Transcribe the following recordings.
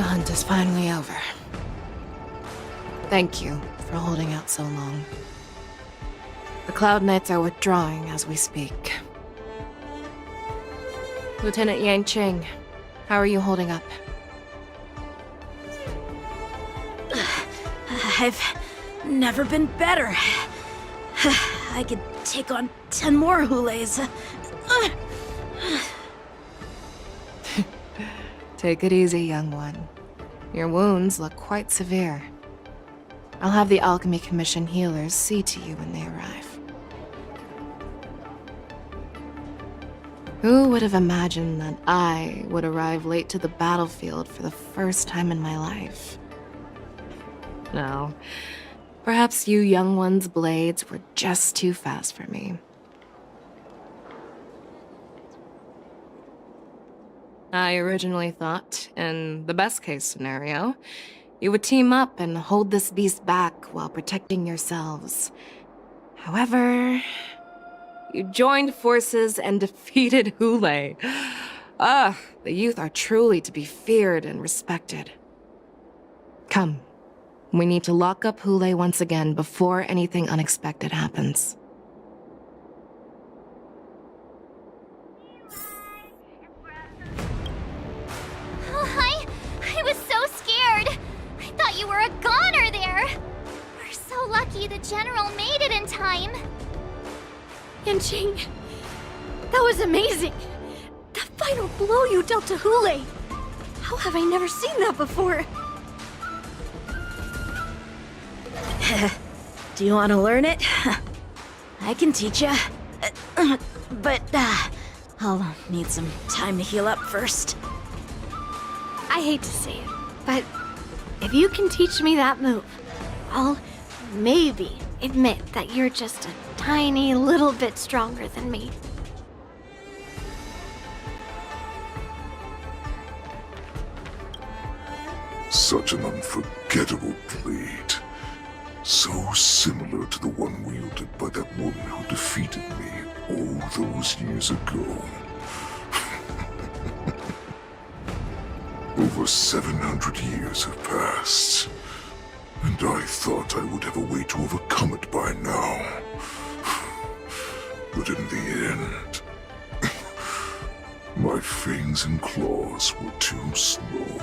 The hunt is finally over. Thank you for holding out so long. The Cloud Knights are withdrawing as we speak. Lieutenant Yang Cheng, how are you holding up? I've never been better. I could take on 10 more Hulays. Take it easy, young one. Your wounds look quite severe. I'll have the Alchemy Commission healers see to you when they arrive. Who would have imagined that I would arrive late to the battlefield for the first time in my life? No, perhaps you young one's blades were just too fast for me. I originally thought, in the best-case scenario, you would team up and hold this beast back while protecting yourselves. However, you joined forces and defeated Hulay. The youth are truly to be feared and respected. Come, we need to lock up Hulay once again before anything unexpected happens. I was so scared. I thought you were a goner there. We're so lucky the General made it in time. Yanqing, that was amazing. The final blow you dealt to Hulay. How have I never seen that before? Do you want to learn it? I can teach you. But I'll need some time to heal up first. I hate to say it, but if you can teach me that move, I'll maybe admit that you're just a tiny little bit stronger than me. Such an unforgettable blade. So similar to the one wielded by that woman who defeated me all those years ago. Over 700 years have passed, and I thought I would have a way to overcome it by now. But in the end, my fangs and claws were too slow.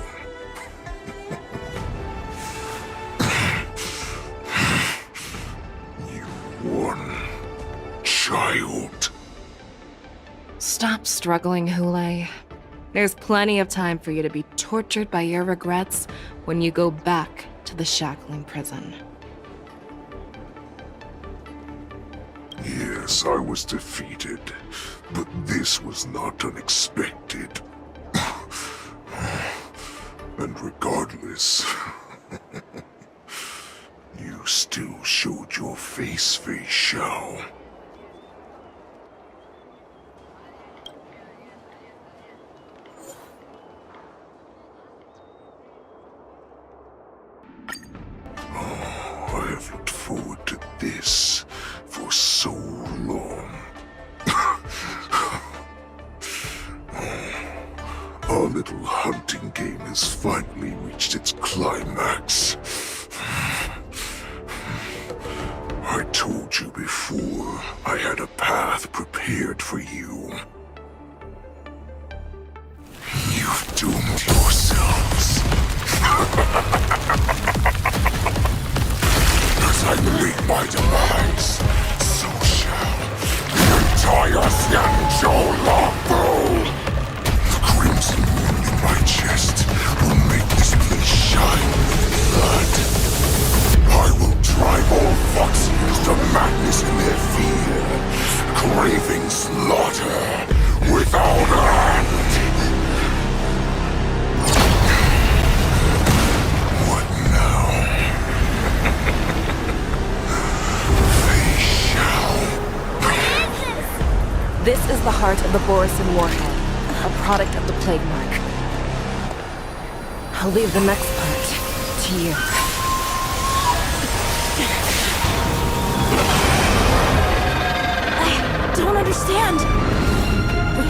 You won, child. Stop struggling, Hulay. There's plenty of time for you to be tortured by your regrets when you go back to the shackling prison. Yes, I was defeated, but this was not unexpected. And regardless, you still showed your face, Feixiao. I have looked forward to this for so long. Our little hunting game has finally reached its climax. I told you before, I had a path prepared for you. You've doomed yourselves. As I meet my demise, so shall the entire Xianzhou longbow. The crimson wound in my chest will make this place shine with blood. I will drive all Foxians to madness in their fear, craving slaughter without end. What now? This is the heart of the Borisin Warhead, a product of the Plague Mark. I'll leave the next part to you. I don't understand.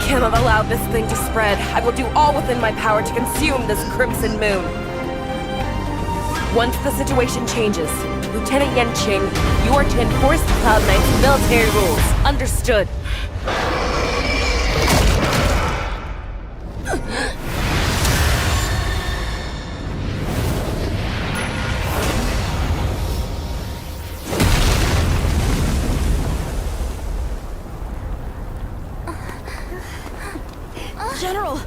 cannot allow this thing to spread. I will do all within my power to consume this crimson moon. Once the situation changes, Lieutenant Yanqing, you are to enforce the Cloud Knight's military rules. Understood. General!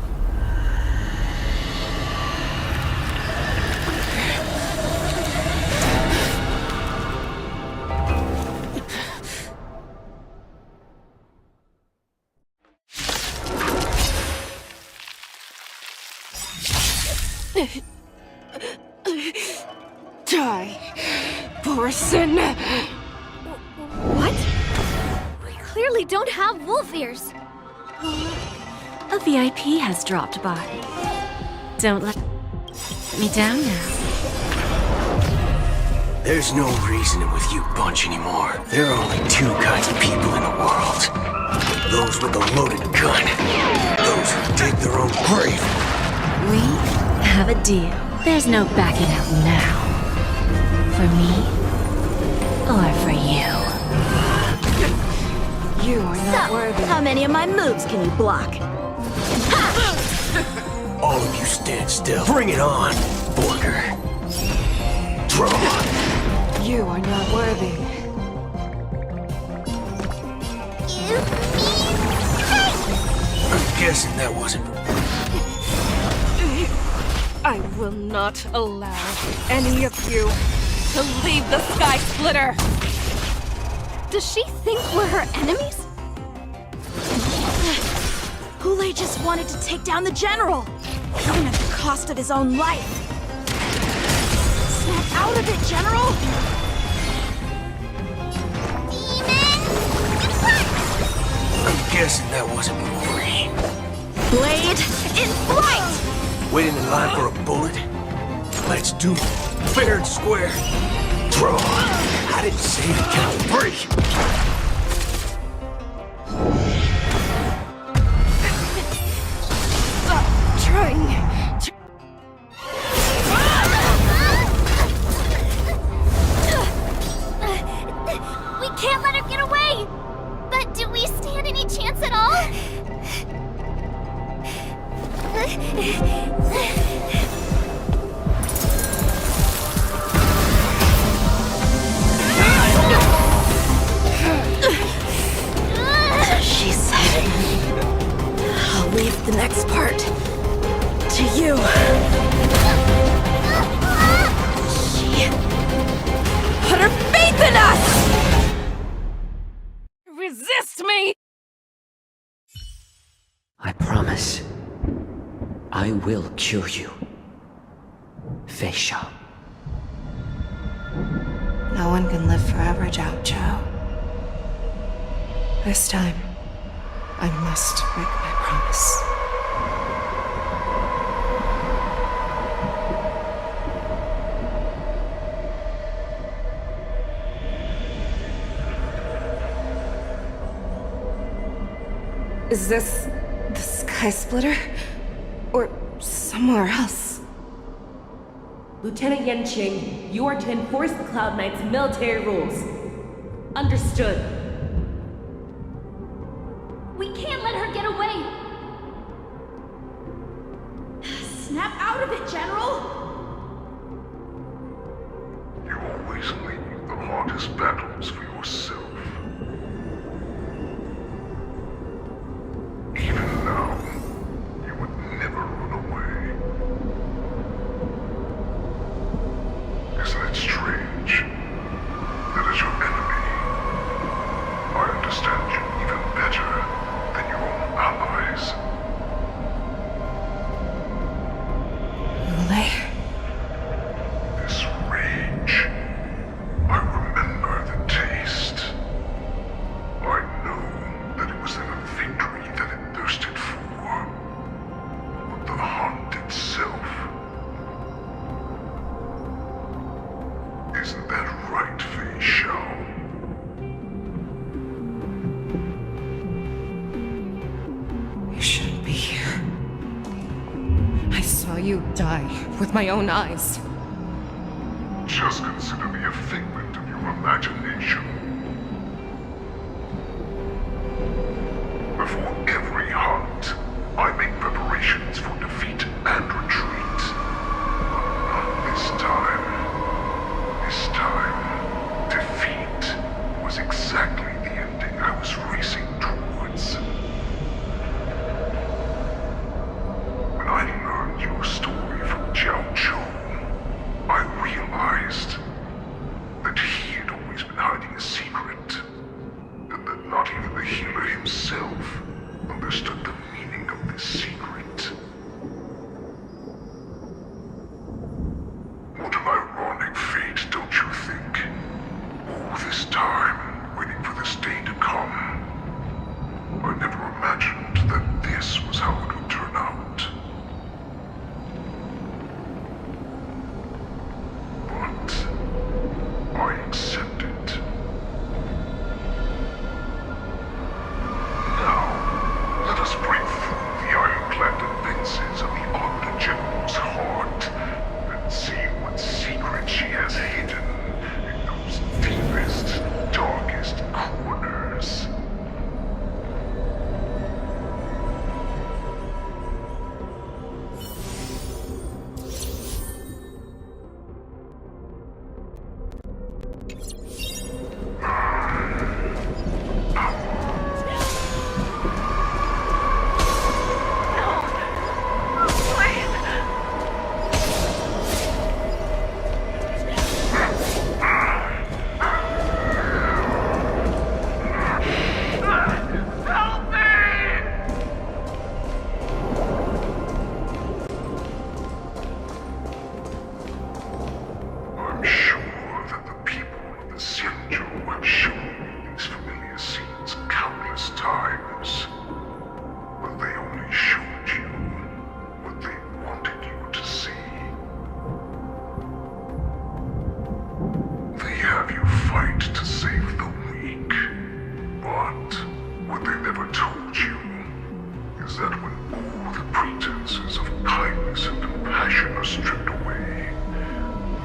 Die, Borson! What? We clearly don't have wolf ears. A VIP has dropped by. Don't let me down now. There's no reasoning with you bunch anymore. There are only two kinds of people in the world. Those with a loaded gun. Those who dig their own grave. We have a deal. There's no backing out now. For me, or for you. You are not worthy. How many of my moves can you block? All of you stand still. Bring it on, Booker. Draw. You are not worthy. I'm guessing that wasn't... I will not allow any of you to leave the Sky Splitter! Does she think we're her enemies? Hule just wanted to take down the general, even at the cost of his own life. Snap out of it, General! I'm guessing that wasn't free. Blade in flight! Waiting in line for a bullet? Let's do it. Fair and square. Draw. I didn't say to count to 3. Stop trying to... We can't let her get away! But do we stand any chance at all? She said, I'll leave the next part to you. She put her faith in us! Resist me! I promise. I will cure you. Feixiao. No one can live forever, Jiaoqiu. This time, I must break my promise. Is this the Sky Splitter? Or somewhere else? Lieutenant Yanqing, you are to enforce the Cloud Knight's military rules. Understood. We can't let her get away! Snap out of it, General! You always leave the hardest battles for yourself. Even now, you would never run away. Isn't it strange that as your enemy, I understand you even better than your own allies? This rage, I remember the taste. I know that it was in a victory that it thirsted for. But the hunt itself. Isn't that right, Feixiao? die with my own eyes. Just consider me a figment of your imagination. Before every hunt, I make preparations for defeat and retreat. This time, defeat was exactly the ending I was racing towards. When I learned your story from Jiaoqiu, I realized that he had always been hiding a secret, and that not even the healer himself understood the meaning of this secret. What an ironic fate, don't you think? All this time, waiting for this day to come. I never imagined that this was how it would turn out. I accept it. Now, let us break through the ironclad defenses of the Arctic General's heart and see what secret she has hidden in those deepest, darkest corners. I'm sure that the people of the Feixiao have shown me these familiar scenes countless times, but they only showed you what they wanted you to see. They have you fight to save the weak, but what they never told you is that when all the pretenses of kindness and compassion are stripped away,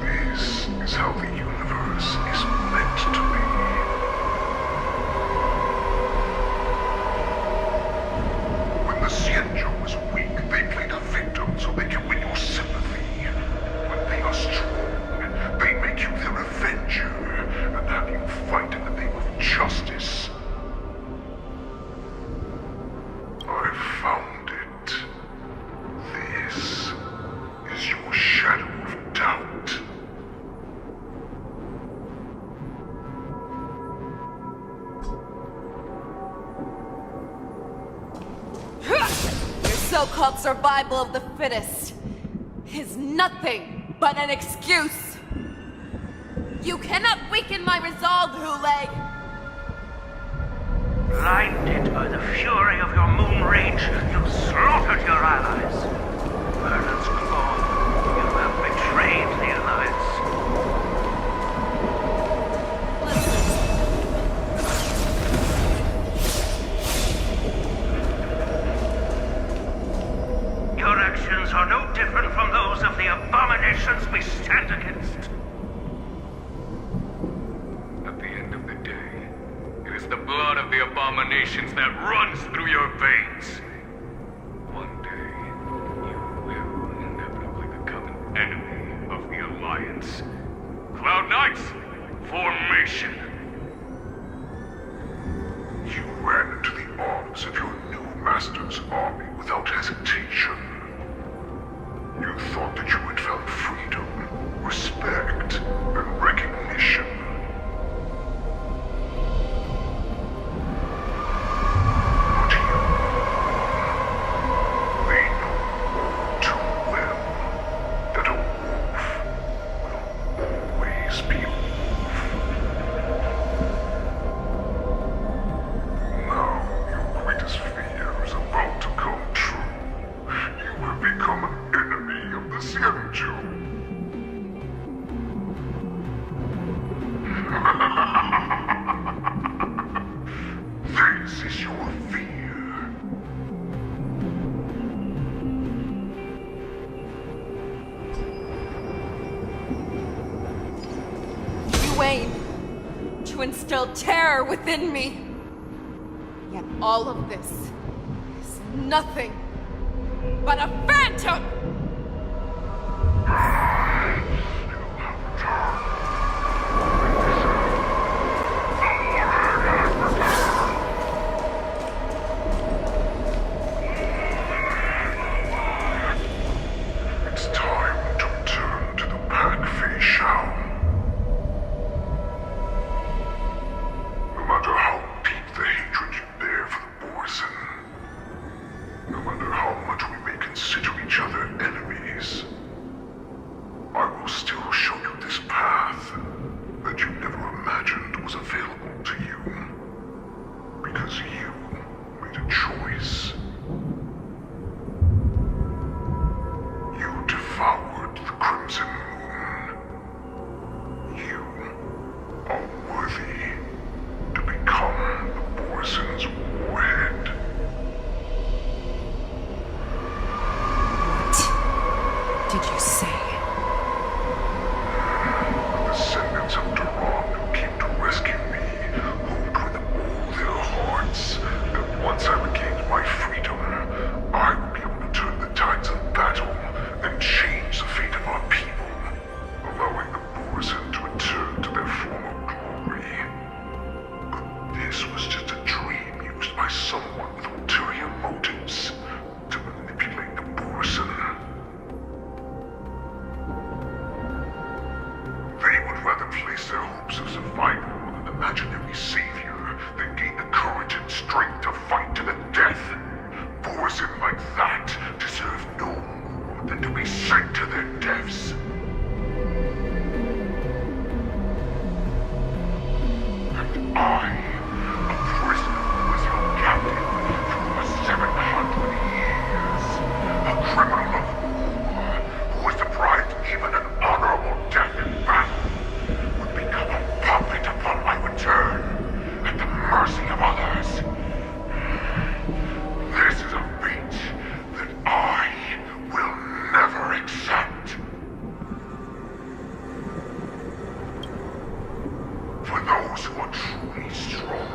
this is how the universe is meant to be. When the Feixiao is weak, they play the victim so they can win your sympathy. When they are strong, they make you their avenger and have you fight in the name of justice. I found it. This is your shadow of doubt. Your so-called survival of the fittest is nothing but an excuse. You cannot weaken my resolve, Hule. Blinded by the fury of your moon rage, you slaughtered your allies. Vernon's claw, you have betrayed the Alliance. Your actions are no different from those of the abominations we stand against. At the end of the day, it is the blood of the abominations that runs through your veins. One day, you will inevitably become an enemy of the Alliance. Cloud Knights, formation! You ran into the arms of your new master's army without hesitation. You thought that you had found freedom, respect, and recognition. But you they know all too well that a wolf will always be a wolf. Now your greatest fear is about to come true. You have become an enemy of the Feixiao. This is your fear. wane, to instill terror within me. Yet all of this is nothing but a phantom! It's time to return to the pack, Feixiao. No matter how deep the hatred you bear for the Borson, no matter how much we may consider each other enemies, I will still show you this path that you never imagined was available to you. Because you made a choice. You devoured the Crimson Moon. You are worthy to become the Borson's warhead. What did you say? The descendants of Duran who came to rescue me hoped with all their hearts that once I regained my freedom, I would be able to turn the tides of battle and change the fate of our people, allowing the Borson to return to their former glory. But this was just a dream used by someone with ulterior motives to manipulate the Borson. They would rather place their hopes of survival on an imaginary savior than gain the courage and strength to fight to the death. Borson like that deserve no more than to be sent to their deaths. And I, a prisoner who was your captain for over 700 years, a criminal of war who was deprived even an honorable death in battle, would become a puppet upon my return, at the mercy of others. This is a fate that I will never accept. For those who are truly strong,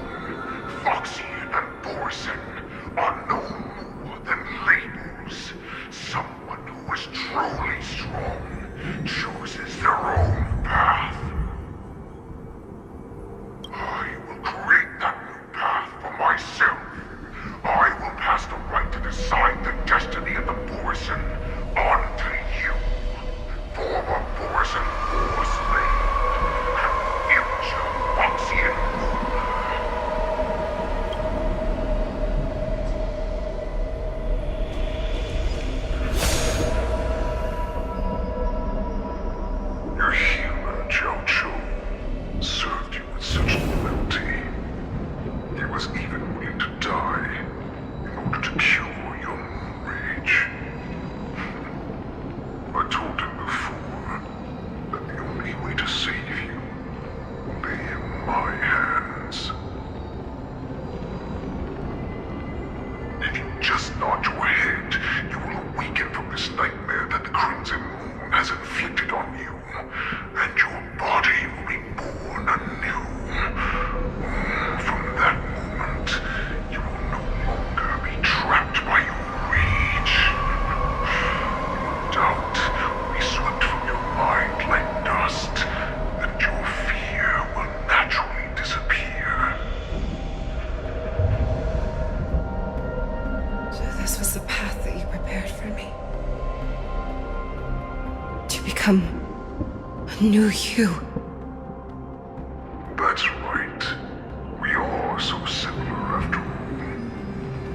Feixiao and Borson are no more than labels. Someone who is truly strong chooses their own path. I will create that new path for myself. I will pass the right to decide the destiny of the Borson on to you, former Borson war slave, and future Feixian ruler. Your human jiaoqiu served you with such loyalty. He was even willing to die in order to cure your moon rage. I told him before that the only way to save you lay in my hands. If you just nod your head, you will awaken from this nightmare that the Crimson Moon has inflicted on you, and your body will be born anew. From that moment, you will no longer be trapped by your rage. Your doubt will be swept from your mind like dust, and your fear will naturally disappear. So this was the path that you prepared for me. To become a new you. That's right. We are so similar after all.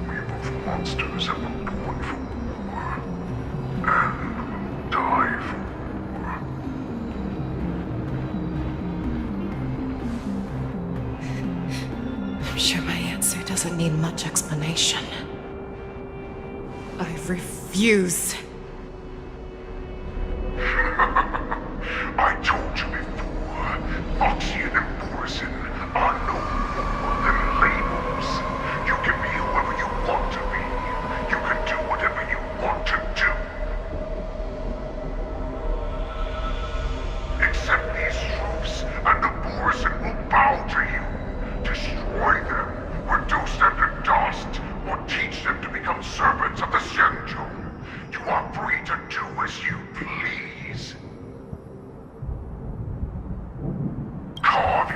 We are both monsters that were born for war, and will die for war. I'm sure my answer doesn't need much explanation. I refuse. I told you before, Feixiao and Borson are no more than labels. You can be whoever you want to be. You can do whatever you want to do. Accept these truths, and the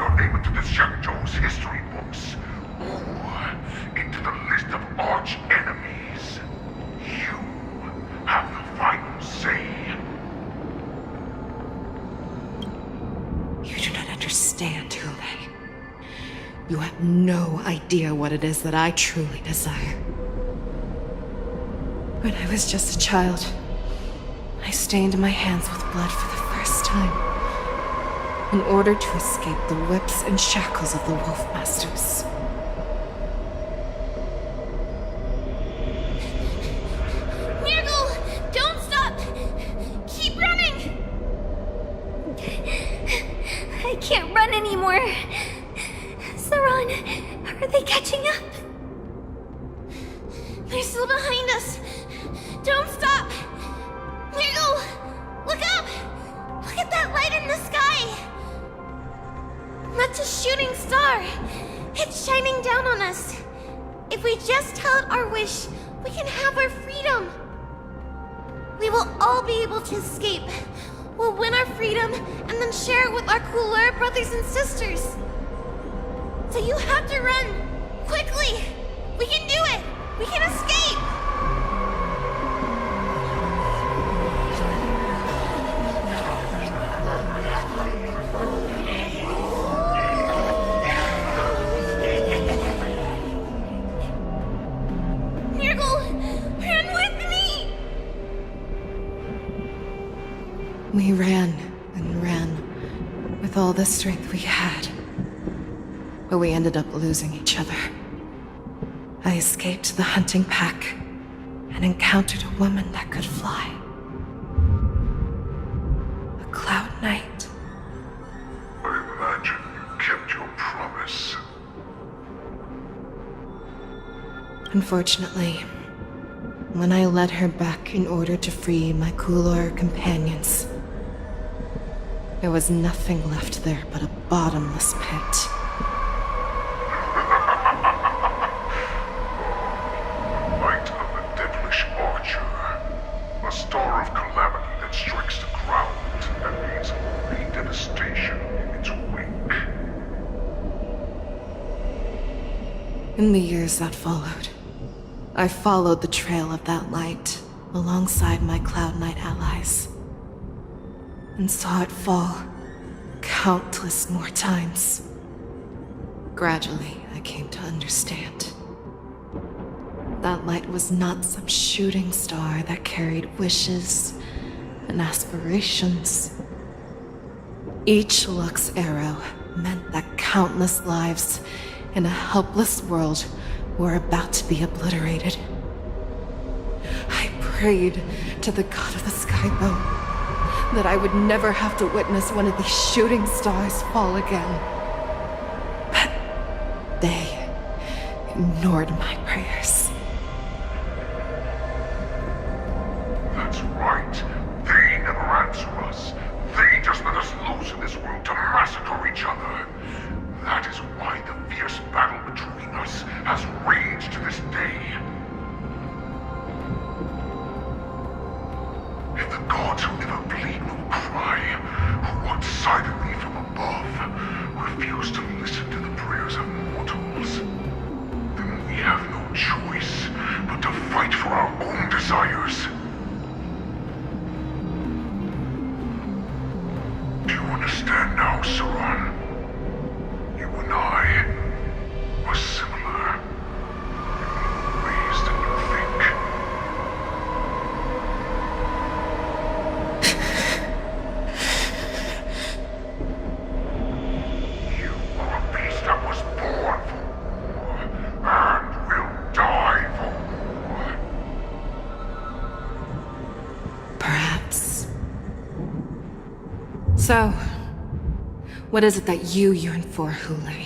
your name into the Jiaoqiu's history books, or into the list of arch enemies. You have the final say. You do not understand, Hule. You have no idea what it is that I truly desire. When I was just a child, I stained my hands with blood for the first time, in order to escape the whips and shackles of the Wolf Masters. Nirgal, don't stop! Keep running! I can't run anymore. Saran, are they catching up? They're still behind us. Don't stop! Nirgal, look up! Look at that light in the sky! That's a shooting star. It's shining down on us. If we just tell it our wish, we can have our freedom. We will all be able to escape. We'll win our freedom and then share it with our cooler brothers and sisters. So you have to run. Quickly! We can do it! We can escape! We ran and ran with all the strength we had, but we ended up losing each other. I escaped the hunting pack and encountered a woman that could fly. A Cloud Knight. I imagine you kept your promise. Unfortunately, when I led her back in order to free my Kulor companions, there was nothing left there but a bottomless pit. Light of the devilish archer. A star of calamity that strikes the ground and leaves only devastation in its wake. In the years that followed, I followed the trail of that light alongside my Cloud Knight allies, and saw it fall countless more times. Gradually, I came to understand. That light was not some shooting star that carried wishes and aspirations. Each Lux arrow meant that countless lives in a helpless world were about to be obliterated. I prayed to the god of the skybow that I would never have to witness one of these shooting stars fall again. But they ignored my prayers. That's right. They never answer us. They just let us loose in this world to massacre each other. That is why the fierce battle between us has raged to this day. If the gods who never bleed nor cry, who watch silently from above, refuse to listen to the prayers of mortals, then we have no choice but to fight for our own desires. Do you understand now, Saran? You and I are similar in more ways than you think. You are a beast that was born for war and will die for war. Perhaps. So, what is it that you yearn for, Hule?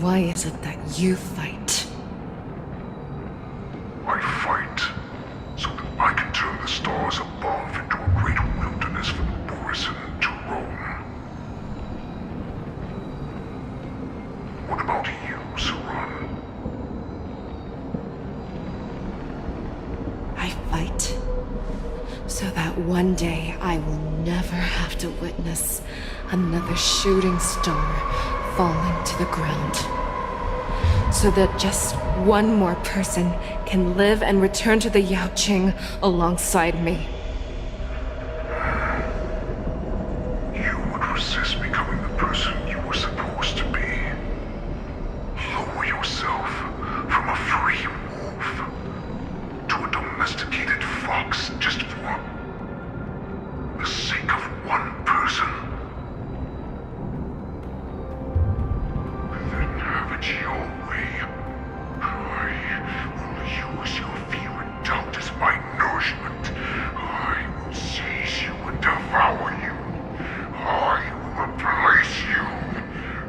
Why is it that you fight? I fight so that I can turn the stars above into a great wilderness for the Borison to roam. What about you, Saran? I fight so that one day I will never have to witness another shooting star falling to the ground. So that just one more person can live and return to the Yaoqiu alongside me. You would resist becoming the person you were supposed to be. Lower yourself from a free wolf to a domesticated fox just for the sake of one person. Then have it your way. I will use your fear and doubt as my nourishment. I will seize you and devour you. I will replace you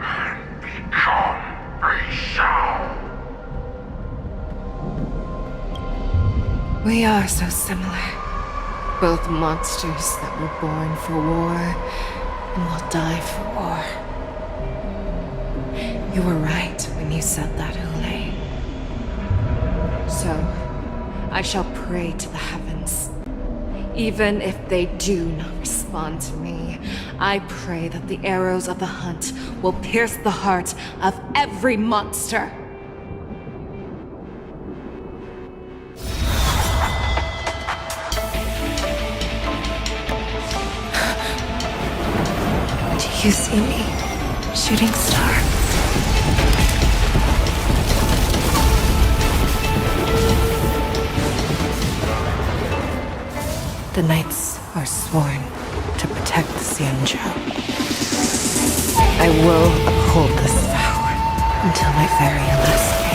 and become Feixiao. We are so similar. Both monsters that were born for war and will die for war. You were right when you said that, Hule. So, I shall pray to the heavens. Even if they do not respond to me, I pray that the arrows of the hunt will pierce the heart of every monster. Do you see me, shooting star? The knights are sworn to protect the Xianzhou. I will uphold this vow until my very last day.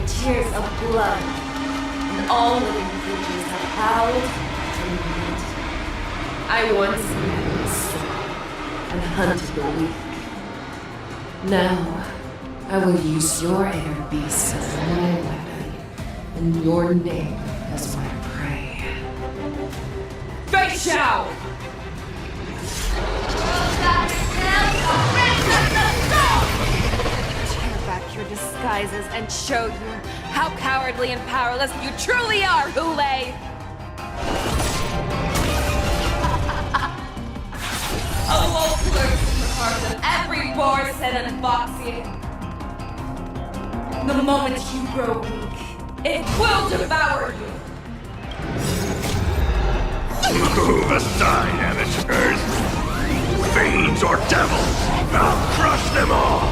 Tears of blood, and all living creatures have howled and bleed. I once knew the strong and hunted the weak. Now, I will use your air beasts as my weapon, and your name as my prey. Feixiao! Tear back your disguises and show you how cowardly and powerless you truly are, Hule! A wolf lurks in the heart of every boarset and foxy. The moment you grow weak, it will devour you! Move aside, amateurs! Fiends or devils! I'll crush them all!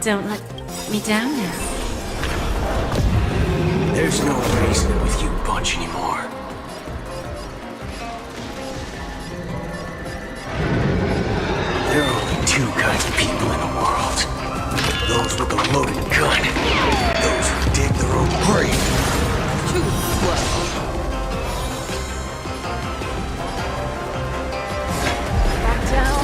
Don't let me down now. There's no reasoning with you bunch anymore. There are only two kinds of people in the world. Those with a loaded gun. Those who dig their own grave. Too slow. Back down.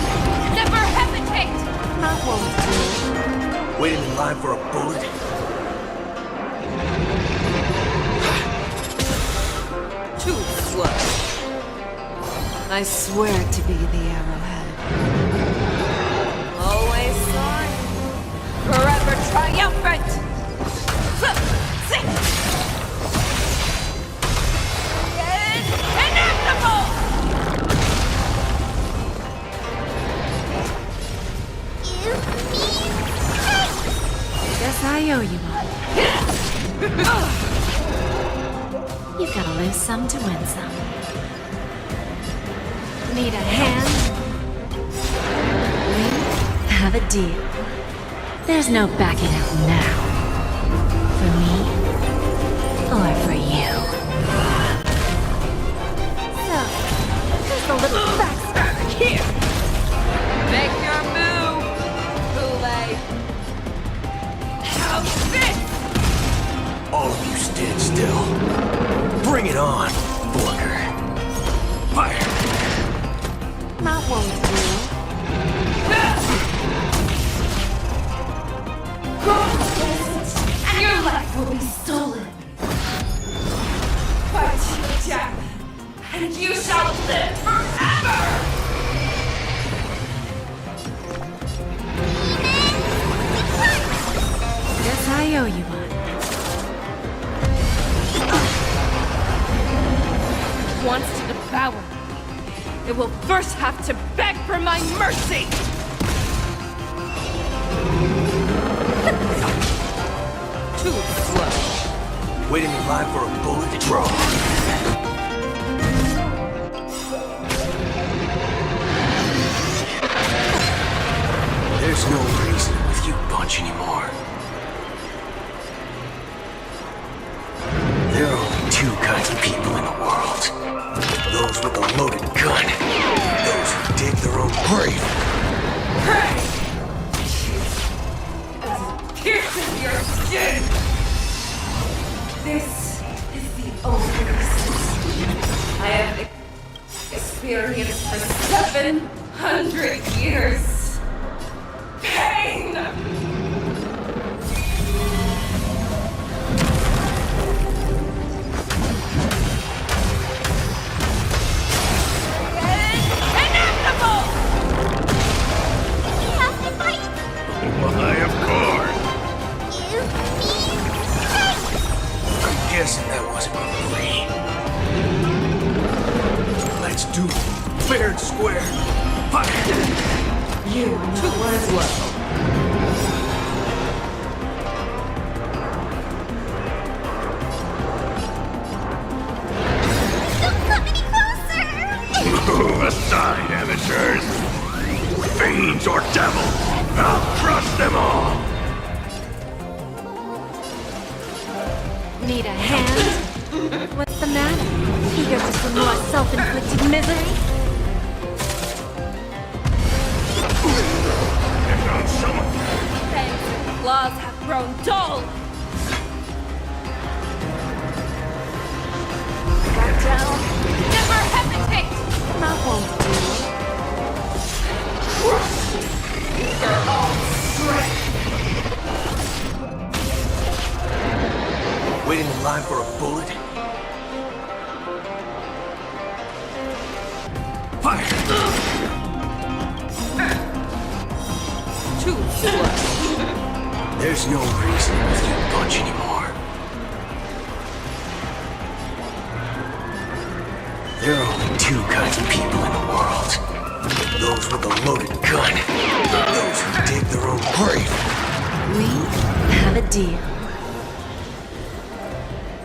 Never hesitate! That won't do. Waiting in line for a bullet? Too slow. I swear to be the arrowhead. Always sorry. Forever triumphant! Inevitable! Guess I owe you one. You've gotta lose some to win some. Need a hand? We have a deal. There's no backing out now. For me, or for you. So, just a little backstory here. Make your move, Hule. How's this? All of you stand still. Bring it on, Booker. Fire. That won't do. first have to beg for my mercy! Too slow. Waiting in line for a bullet? Draw. There's no reason with you bunch anymore. There are only two kinds of people in the world. Those with a loaded gun. Those who dig their own grave. Pierces your skin! This is the only resistance I have experienced for 700 years. Pain! Inevitable! We have to fight! Why, of course. You mean fight! I'm guessing that wasn't free. Let's do it. Fair and square. Fire! You too slow. Don't come any closer! Aside, amateurs. Fiends or devils, I'll crush them all. Need a hand? What's the matter? Eager for some more self-inflicted misery? I found someone. Fangs and claws have grown dull. Back down. Never hesitate. That won't do. Your own strength. Waiting in line for a bullet? Fire! Too slow. There's no reason with you bunch anymore. There are only two kinds of people in the world. Those with a loaded gun. Those who dig their own grave. We have a deal.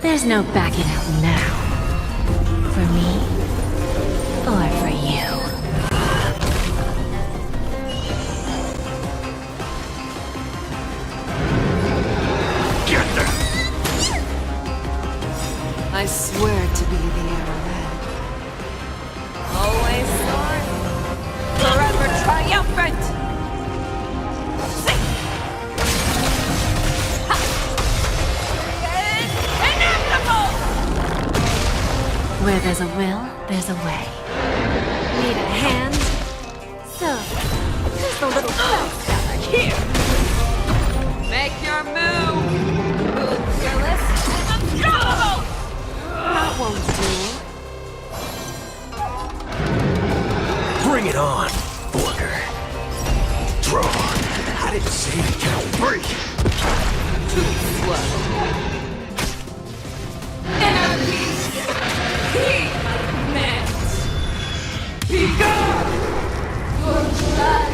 There's no backing out now. For me, or for you. Get them. I swear to be the arrowhead. Always sword. Forever triumphant. Inevitable! Where there's a will, there's a way. Need a hand? So, just a little backstabber here. Make your move. Move fearless. Unstoppable! That won't do. Bring it on, Booker. Draw. I didn't say to count three. Too slow. Enemy! He meant! Be gone! Your blood!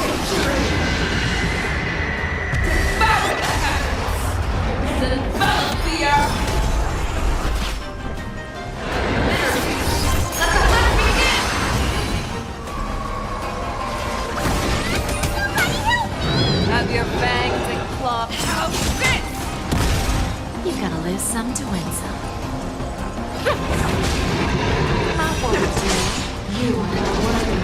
Hatred! Devour the heavens! And envelop the earth! Energy! Let the hunt begin! Have your fangs and claws out fit! You gotta lose some to win some. That won't do. You are one.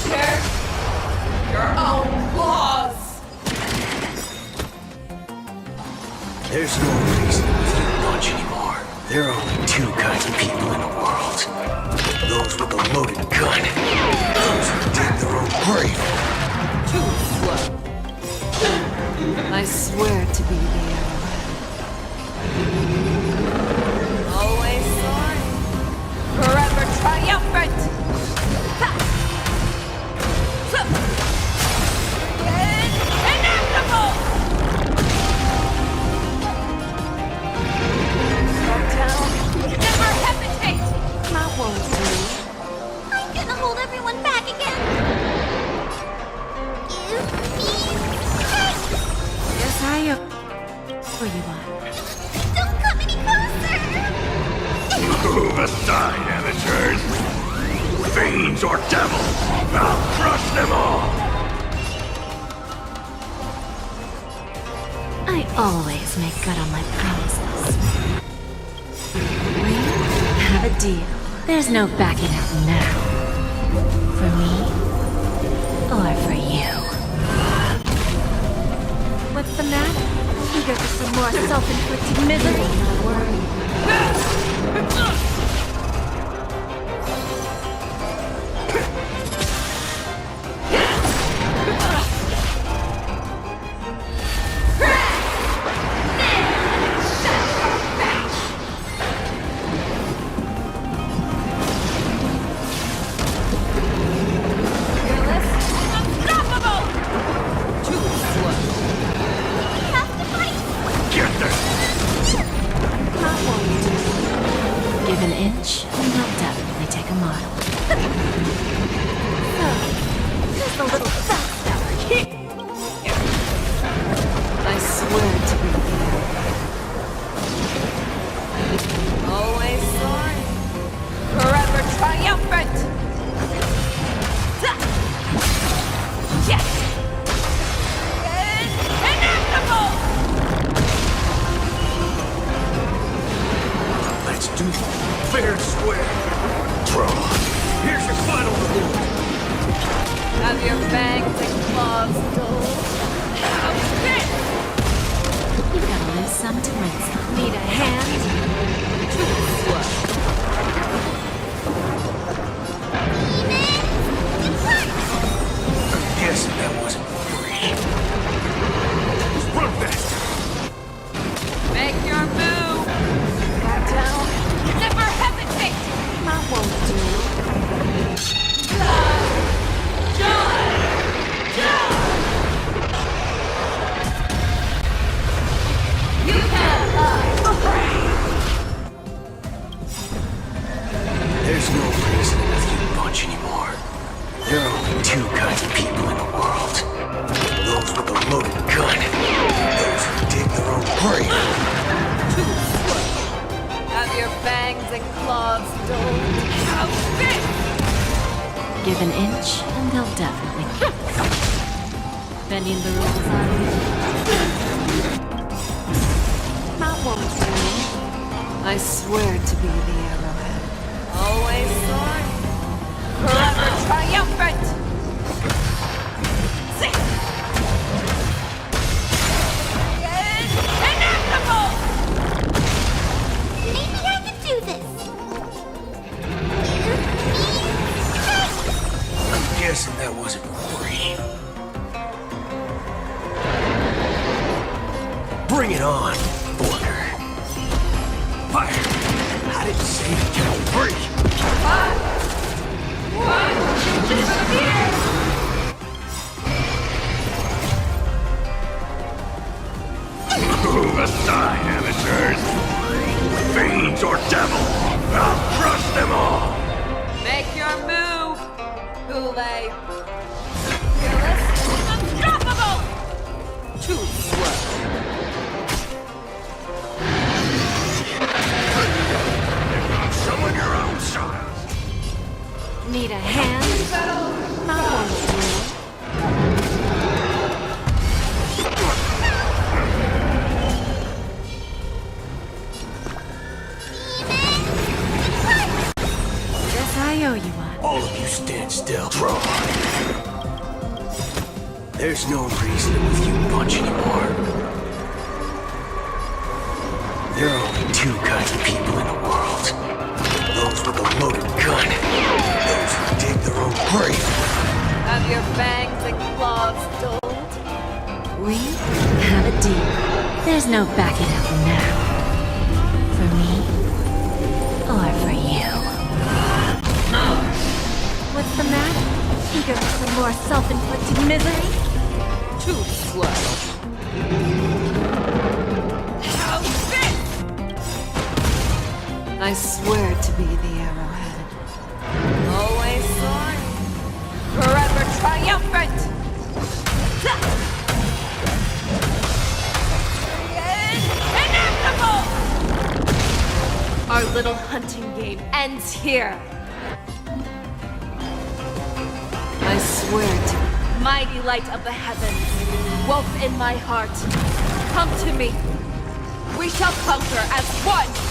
Share your own claws! There's no reason with you bunch anymore. There are only two kinds of people in the world. Those with a loaded gun. Those who dig their own grave. Too slow. I swear to be the arrowhead. Always sword. Forever triumphant! Ha! Inevitable! Slow down. Never hold everyone back again. You, me, hey! Yes, I where you are. Don't come any closer! Move aside, amateurs! Fiends or devils! I'll crush them all! I always make good on my promises. We have a deal. There's no backing out now. For me, or for you. What's the matter? Eager for some more self-inflicted misery? Give an inch, and they'll definitely take a mile. Just a little faster. I swear to be there. Always sorry. Forever triumphant! Yes! Inevitable! Let's do fair and square. Draw. Here's your final reward. Have your fangs and claws dull. You gotta lose some to win some. Need a hand? I'm guessing that wasn't free. Run faster. Make your move! Back down. Never hesitate! That won't do. You can There's no reason to let you punch anymore. There are only two kinds of people in the world. Those with a loaded gun. Those who dig their own grave. Have your fangs and claws dulled. How fit! Give an inch, and they'll definitely. Bending the rules on you. That won't do. I swear to be the arrowhead. Always sorry. Forever triumphant! Inevitable! Maybe I can do this. You, me, hey! I'm guessing that wasn't free. Bring it on, Border. Fire! I didn't say to get free. Move aside, amateurs! Fiends or devils! I'll crush them all! Make your move, Goulet. Fearless, unstoppable! Too slow. Summon your own child! Need a hand? That won't do. Guess I owe you one. All of you stand still. Draw. There's no reason to let you punch anymore. There are only two kinds of people in the world. Those with a loaded gun. Those who dig their own grave. Have your fangs and claws dulled. We have a deal. There's no backing out now. For me, or for you. What's the matter? Eager for some more self-inflicted misery? Too slow. How fit! I swear to be the arrowhead. Always sorry. ends here. I swear to Mighty light of the heavens, wolf in my heart, come to me. We shall conquer as one!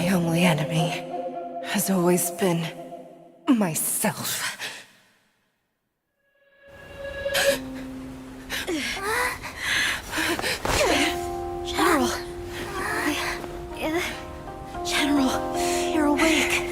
my only enemy has always been myself. General. General, you're awake.